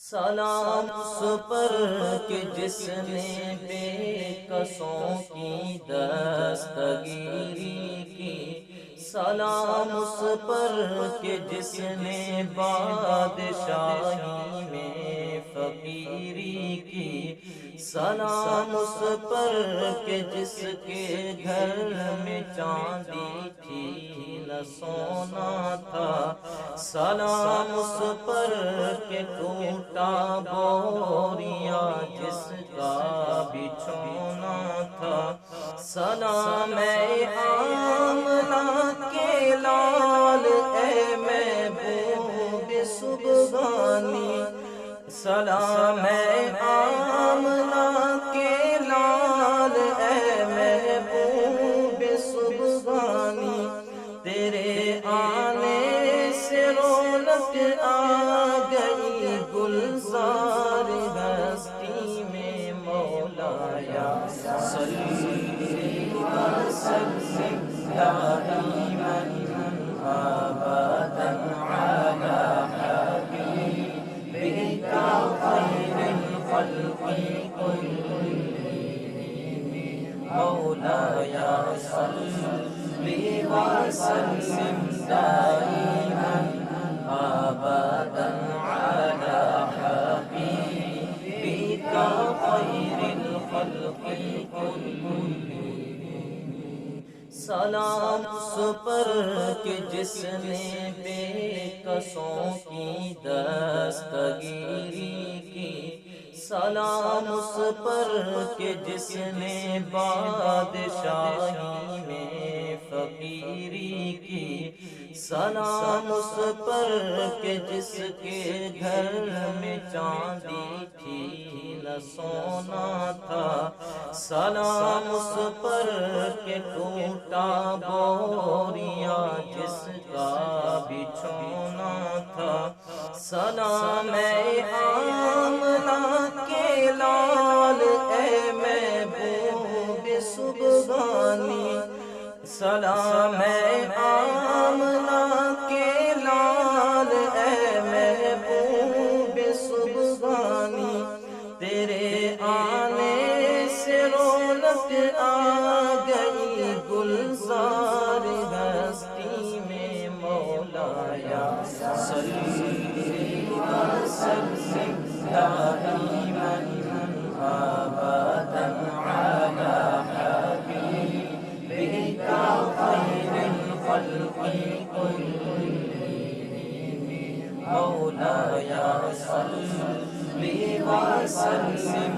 سلام اس پر کہ جس نے بے کسوں کی دستگیری کی، سلام اس پر کہ جس نے بادشاہی میں فقیری کی، سلام اس پر کہ جس کے گھر میں چاندی تھی نہ سونا تھا، سلام اس پر کہ ٹوٹا بوریا جس کا بچھونا تھا، سلام اے آمنہ کے لال اے محبوب سبحانی، سلام اے آمنہ کے لال اے محبوب سبحانی، تیرے آنے سے رونق آ گئی گلزار ہستی میں، مولایا صلی وسلم دائما ابدا علی حبیبک خیر الخلق کلہم، مولایا صلی وسلم دائما ابدا علی حبیبک خیر الخلق کلہم، سلام اس پر کہ جس نے بے کسوں کی دستگیری کی، سلام اس پر کہ جس نے بادشاہی میں فقیری کی، سلام اس پر کہ جس کے گھر میں چاندی تھی نہ سونا تھا، سلام اس پر کہ ٹوٹا بوریا جس کا بچھونا تھا، سلام اے آمنہ کے لال اے محبوب سبحانی، سلام اے آمنہ کے لال اے محبوب سبحانی، تیرے آنے سے رونق آ گئی گلزار ہستی میں، مولایا صلی وسلم دائما ابدا علی حبیبک خیر الخلق کلہم، مولایا صلی وسلم